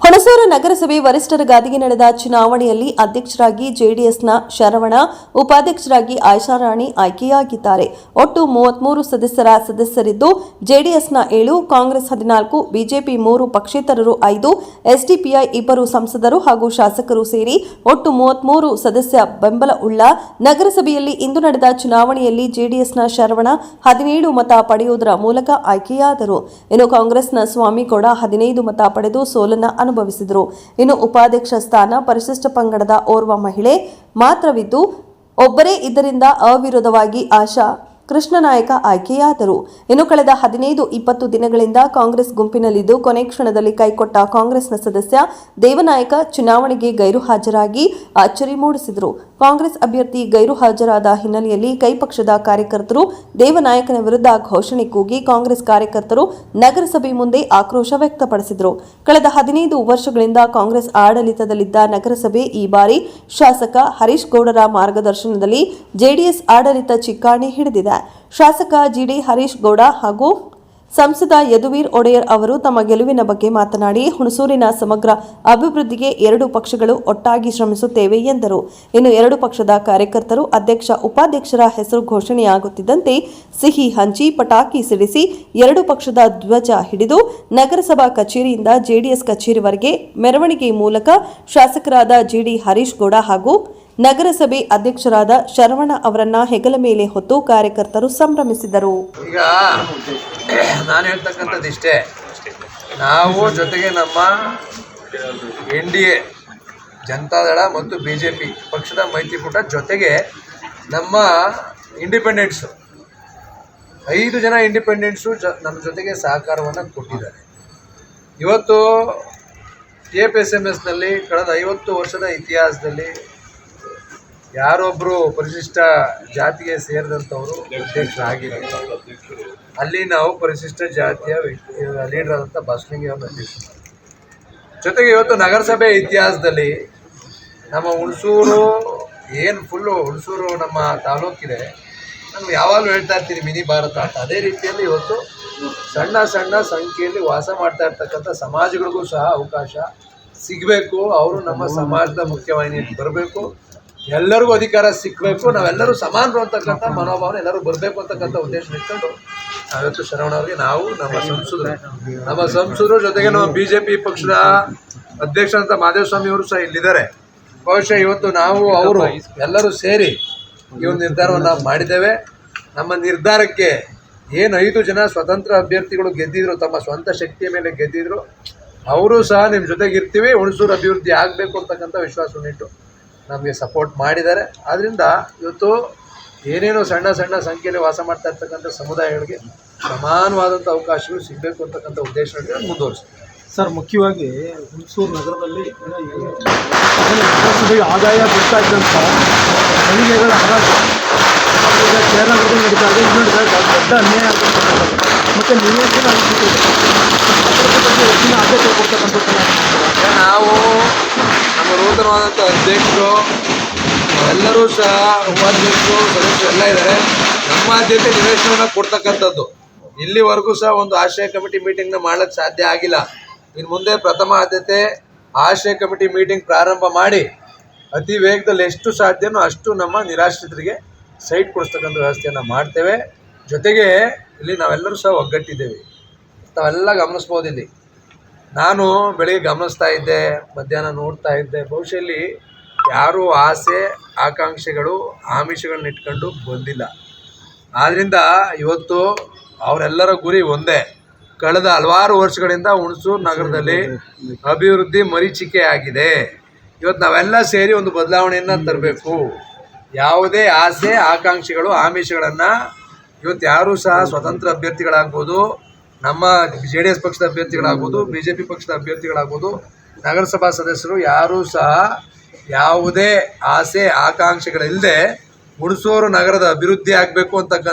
ಹುಣಸೂರು ನಗರಸಭೆ ವರಿಷ್ಠರ ಗಾದಿಗೆ ನಡೆದ ಚುನಾವಣೆಯಲ್ಲಿ ಅಧ್ಯಕ್ಷರಾಗಿ ಜೆಡಿಎಸ್ನ ಶರವಣ, ಉಪಾಧ್ಯಕ್ಷರಾಗಿ ಆಯ್ಷಾರಾಣಿ ಆಯ್ಕೆಯಾಗಿದ್ದಾರೆ. ಒಟ್ಟು 33 ಸದಸ್ಯರಿದ್ದು ಜೆಡಿಎಸ್ನ 7, ಕಾಂಗ್ರೆಸ್ 14, ಬಿಜೆಪಿ 3, ಪಕ್ಷೇತರರು 5, ಎಸ್ಡಿಪಿಐ 2 ಸಂಸದರು ಹಾಗೂ ಶಾಸಕರು ಸೇರಿ ಒಟ್ಟು 33 ಸದಸ್ಯ ಬೆಂಬಲ ಉಳ್ಳ ನಗರಸಭೆಯಲ್ಲಿ ಇಂದು ನಡೆದ ಚುನಾವಣೆಯಲ್ಲಿ ಜೆಡಿಎಸ್ನ ಶರವಣ 17 ಮತ ಪಡೆಯುವುದರ ಮೂಲಕ ಆಯ್ಕೆಯಾದರು. ಇನ್ನು ಕಾಂಗ್ರೆಸ್ನ ಸ್ವಾಮಿಗೌಡ 15 ಮತ ಪಡೆದು ಸೋಲನ್ನು ಅನುಭವಿಸಿದರು. ಇನ್ನು ಉಪಾಧ್ಯಕ್ಷ ಸ್ಥಾನ ಪರಿಶಿಷ್ಟ ಪಂಗಡದ ಓರ್ವ ಮಹಿಳೆ ಮಾತ್ರವಿದ್ದು ಒಬ್ಬರೇ ಇದರಿಂದ ಅವಿರೋಧವಾಗಿ ಆಶಾ ಕೃಷ್ಣನಾಯಕ ಆಯ್ಕೆಯಾದರು. ಇನ್ನು ಕಳೆದ 15-20 ದಿನಗಳಿಂದ ಕಾಂಗ್ರೆಸ್ ಗುಂಪಿನಲ್ಲಿದ್ದು ಕೊನೆ ಕ್ಷಣದಲ್ಲಿ ಕೈಕೊಟ್ಟ ಕಾಂಗ್ರೆಸ್ನ ಸದಸ್ಯ ದೇವನಾಯಕ ಚುನಾವಣೆಗೆ ಗೈರು ಹಾಜರಾಗಿ ಅಚ್ಚರಿ ಮೂಡಿಸಿದರು. ಕಾಂಗ್ರೆಸ್ ಅಭ್ಯರ್ಥಿ ಗೈರು ಹಾಜರಾದ ಹಿನ್ನೆಲೆಯಲ್ಲಿ ಕೈಪಕ್ಷದ ಕಾರ್ಯಕರ್ತರು ದೇವನಾಯಕನ ವಿರುದ್ಧ ಘೋಷಣೆ ಕೂಗಿ ಕಾಂಗ್ರೆಸ್ ಕಾರ್ಯಕರ್ತರು ನಗರಸಭೆ ಮುಂದೆ ಆಕ್ರೋಶ ವ್ಯಕ್ತಪಡಿಸಿದರು. ಕಳೆದ 15 ವರ್ಷಗಳಿಂದ ಕಾಂಗ್ರೆಸ್ ಆಡಳಿತದಲ್ಲಿದ್ದ ನಗರಸಭೆ ಈ ಬಾರಿ ಶಾಸಕ ಹರೀಶ್ ಗೌಡರ ಮಾರ್ಗದರ್ಶನದಲ್ಲಿ ಜೆಡಿಎಸ್ ಆಡಳಿತ ಚಿಕ್ಕಾಣಿ ಹಿಡಿದಿದೆ. ಶಾಸಕ ಜಿಡಿ ಹರೀಶ್ ಗೌಡ ಹಾಗೂ ಸಂಸದ ಯದುವೀರ್ ಒಡೆಯರ್ ಅವರು ತಮ್ಮ ಗೆಲುವಿನ ಬಗ್ಗೆ ಮಾತನಾಡಿ, ಹುಣಸೂರಿನ ಸಮಗ್ರ ಅಭಿವೃದ್ಧಿಗೆ 2 ಪಕ್ಷಗಳು ಒಟ್ಟಾಗಿ ಶ್ರಮಿಸುತ್ತೇವೆ ಎಂದರು. ಇನ್ನು 2 ಪಕ್ಷದ ಕಾರ್ಯಕರ್ತರು ಅಧ್ಯಕ್ಷ ಉಪಾಧ್ಯಕ್ಷರ ಹೆಸರು ಘೋಷಣೆಯಾಗುತ್ತಿದ್ದಂತೆ ಸಿಹಿ ಹಂಚಿ ಪಟಾಕಿ ಸಿಡಿಸಿ 2 ಪಕ್ಷದ ಧ್ವಜ ಹಿಡಿದು ನಗರಸಭಾ ಕಚೇರಿಯಿಂದ ಜೆಡಿಎಸ್ ಕಚೇರಿವರೆಗೆ ಮೆರವಣಿಗೆ ಮೂಲಕ ಶಾಸಕರಾದ ಜಿಡಿ ಹರೀಶ್ ಗೌಡ ಹಾಗೂ ನಗರಸಭೆ ಅಧ್ಯಕ್ಷರಾದ ಶರವಣ ಅವರನ್ನ ಹೆಗಲ ಮೇಲೆ ಹೊತ್ತು ಕಾರ್ಯಕರ್ತರು ಸಂಭ್ರಮಿಸಿದರು. ಈಗ ನಾನು ಹೇಳ್ತಕ್ಕಂಥದ್ದು ಇಷ್ಟೇ, ನಾವು ಜೊತೆಗೆ ನಮ್ಮ NDA ಜನತಾದಳ ಮತ್ತು BJP ಪಕ್ಷದ ಮೈತ್ರಿಕೂಟ ಜೊತೆಗೆ ನಮ್ಮ ಇಂಡಿಪೆಂಡೆಂಟ್ಸು 5 ಜನ ಇಂಡಿಪೆಂಡೆಂಟ್ಸು ನಮ್ಮ ಜೊತೆಗೆ ಸಹಕಾರವನ್ನು ಕೊಟ್ಟಿದ್ದಾರೆ. ಇವತ್ತು TFSMSನಲ್ಲಿ ಕಳೆದ 50 ವರ್ಷದ ಇತಿಹಾಸದಲ್ಲಿ ಯಾರೊಬ್ಬರು ಪರಿಶಿಷ್ಟ ಜಾತಿಗೆ ಸೇರಿದಂಥವರು ಅಧ್ಯಕ್ಷರಾಗಿಲ್ಲ. ಅಲ್ಲಿ ನಾವು ಪರಿಶಿಷ್ಟ ಜಾತಿಯ ಲೀಡರ್ ಆದಂಥ ಬಸಲಿಂಗ ಅಧ್ಯಕ್ಷ. ಜೊತೆಗೆ ಇವತ್ತು ನಗರಸಭೆ ಇತಿಹಾಸದಲ್ಲಿ ನಮ್ಮ ಹುಣಸೂರು ಏನು ಫುಲ್ಲು ಹುಣಸೂರು ನಮ್ಮ ತಾಲೂಕಿದೆ, ನಾನು ಯಾವಾಗಲೂ ಹೇಳ್ತಾ ಇರ್ತೀನಿ ಮಿನಿ ಭಾರತ ಅಂತ. ಅದೇ ರೀತಿಯಲ್ಲಿ ಇವತ್ತು ಸಣ್ಣ ಸಣ್ಣ ಸಂಖ್ಯೆಯಲ್ಲಿ ವಾಸ ಮಾಡ್ತಾ ಇರ್ತಕ್ಕಂಥ ಸಮಾಜಗಳಿಗೂ ಸಹ ಅವಕಾಶ ಸಿಗಬೇಕು. ಅವರು ನಮ್ಮ ಸಮಾಜದ ಮುಖ್ಯವಾಹಿನಿಯಲ್ಲಿ ಬರಬೇಕು, ಎಲ್ಲರಿಗೂ ಅಧಿಕಾರ ಸಿಕ್ಕಬೇಕು, ನಾವೆಲ್ಲರೂ ಸಮಾನರು ಅಂತಕ್ಕಂಥ ಮನೋಭಾವನೆ ಎಲ್ಲರೂ ಬರಬೇಕು ಅಂತಕ್ಕಂಥ ಉದ್ದೇಶ ಇಟ್ಕೊಂಡು ನಾವಿವತ್ತು ಶರವಣ ಅವರಿಗೆ ನಾವು ನಮ್ಮ ಸಂಸದರು ಜೊತೆಗೆ ನಮ್ಮ BJP ಪಕ್ಷದ ಅಧ್ಯಕ್ಷರಂತ ಮಾದೇವಸ್ವಾಮಿ ಅವರು ಸಹ ಇಲ್ಲಿದ್ದಾರೆ. ಬಹುಶಃ ಇವತ್ತು ನಾವು ಅವರು ಎಲ್ಲರೂ ಸೇರಿ ಈ ಒಂದು ನಿರ್ಧಾರವನ್ನು ನಾವು ಮಾಡಿದ್ದೇವೆ. ನಮ್ಮ ನಿರ್ಧಾರಕ್ಕೆ ಏನು 5 ಜನ ಸ್ವತಂತ್ರ ಅಭ್ಯರ್ಥಿಗಳು ಗೆದ್ದಿದ್ರು, ತಮ್ಮ ಸ್ವಂತ ಶಕ್ತಿಯ ಮೇಲೆ ಗೆದ್ದಿದ್ರು, ಅವರು ಸಹ ನಿಮ್ಮ ಜೊತೆಗೆ ಇರ್ತೀವಿ, ಹುಣಸೂರು ಅಭಿವೃದ್ಧಿ ಆಗಬೇಕು ಅಂತಕ್ಕಂಥ ವಿಶ್ವಾಸವನ್ನಿಟ್ಟು ನಮಗೆ ಸಪೋರ್ಟ್ ಮಾಡಿದ್ದಾರೆ. ಆದ್ದರಿಂದ ಇವತ್ತು ಏನೇನು ಸಣ್ಣ ಸಣ್ಣ ಸಂಖ್ಯೆಯಲ್ಲಿ ವಾಸ ಮಾಡ್ತಾ ಇರ್ತಕ್ಕಂಥ ಸಮುದಾಯಗಳಿಗೆ ಸಮಾನವಾದಂಥ ಅವಕಾಶಗಳು ಸಿಗಬೇಕು ಅಂತಕ್ಕಂಥ ಉದ್ದೇಶವನ್ನು ಮುಂದುವರಿಸ್ತೀವಿ. ಸರ್, ಮುಖ್ಯವಾಗಿ ಹುಣಸೂರು ನಗರದಲ್ಲಿ ನಗರಸಭೆಗೆ ಆದಾಯ ಬರ್ತಾ ಇದ್ದಂಥ ಮಳಿಗೆಗಳ ಹರಾಜು ಕೇರಳದಲ್ಲಿ ನಡೀತಾ ಇದೆ. ಇದು ದೊಡ್ಡ ಅನ್ಯಾಯ ಆಗಿರ್ತಕ್ಕಂಥದ್ದು ಮತ್ತು ನಿವೇಶನ ಅನಿಸುತ್ತೆ. ಹೆಚ್ಚಿನ ಆದ್ಯತೆ ಕೊಡ್ತಕ್ಕಂಥದ್ದು ನಾವು ನಮ್ಮ ನೂತನವಾದಂಥ ಅಧ್ಯಕ್ಷರು ಎಲ್ಲರೂ ಸಹ ಉಪಾಧ್ಯಕ್ಷರು ಸದಸ್ಯರು ಎಲ್ಲ ಇದ್ದಾರೆ. ನಮ್ಮ ಆದ್ಯತೆ ನಿವೇಶನ ಕೊಡ್ತಕ್ಕಂಥದ್ದು. ಇಲ್ಲಿವರೆಗೂ ಸಹ ಒಂದು ಆಶ್ರಯ ಕಮಿಟಿ ಮೀಟಿಂಗ್ನ ಮಾಡೋಕ್ಕೆ ಸಾಧ್ಯ ಆಗಿಲ್ಲ. ಇನ್ನು ಮುಂದೆ ಪ್ರಥಮ ಆದ್ಯತೆ ಆಶ್ರಯ ಕಮಿಟಿ ಮೀಟಿಂಗ್ ಪ್ರಾರಂಭ ಮಾಡಿ ಅತಿ ವೇಗದಲ್ಲಿ ಎಷ್ಟು ಸಾಧ್ಯನೋ ಅಷ್ಟು ನಮ್ಮ ನಿರಾಶ್ರಿತರಿಗೆ ಸೈಟ್ ಕೊಡಿಸ್ತಕ್ಕಂಥ ವ್ಯವಸ್ಥೆಯನ್ನು ಮಾಡ್ತೇವೆ. ಜೊತೆಗೆ ಇಲ್ಲಿ ನಾವೆಲ್ಲರೂ ಸಹ ಒಗ್ಗಟ್ಟಿದ್ದೇವೆ, ತಾವೆಲ್ಲ ಗಮನಿಸ್ಬೋದು. ಇಲ್ಲಿ ನಾನು ಬೆಳಿಗ್ಗೆ ಗಮನಿಸ್ತಾ ಇದ್ದೆ, ಮಧ್ಯಾಹ್ನ ನೋಡ್ತಾ ಇದ್ದೆ. ಬಹುಶಃ ಇಲ್ಲಿ ಯಾರೂ ಆಸೆ ಆಕಾಂಕ್ಷೆಗಳು ಆಮಿಷಗಳನ್ನ ಇಟ್ಕೊಂಡು ಬಂದಿಲ್ಲ. ಆದ್ದರಿಂದ ಇವತ್ತು ಅವರೆಲ್ಲರ ಗುರಿ ಒಂದೇ. ಕಳೆದ ಹಲವಾರು ವರ್ಷಗಳಿಂದ ಹುಣಸೂರು ನಗರದಲ್ಲಿ ಅಭಿವೃದ್ಧಿ ಮರೀಚಿಕೆ ಆಗಿದೆ. ಇವತ್ತು ನಾವೆಲ್ಲ ಸೇರಿ ಒಂದು ಬದಲಾವಣೆಯನ್ನು ತರಬೇಕು. ಯಾವುದೇ ಆಸೆ ಆಕಾಂಕ್ಷೆಗಳು ಆಮಿಷಗಳನ್ನು ಇವತ್ತು ಯಾರೂ ಸಹ ಸ್ವತಂತ್ರ ಅಭ್ಯರ್ಥಿಗಳಾಗ್ಬೋದು, ನಮ್ಮ JDS ಪಕ್ಷದ ಅಭ್ಯರ್ಥಿಗಳಾಗ್ಬೋದು, BJP ಪಕ್ಷದ ಅಭ್ಯರ್ಥಿಗಳಾಗ್ಬೋದು, ನಗರಸಭಾ ಸದಸ್ಯರು ಯಾರೂ ಸಹ ಯಾವುದೇ ಆಸೆ ಆಕಾಂಕ್ಷೆಗಳಿಲ್ಲದೆ ಹುಣಸೂರು ನಗರದ ಅಭಿವೃದ್ಧಿ ಆಗಬೇಕು ಅಂತಕ್ಕಂಥ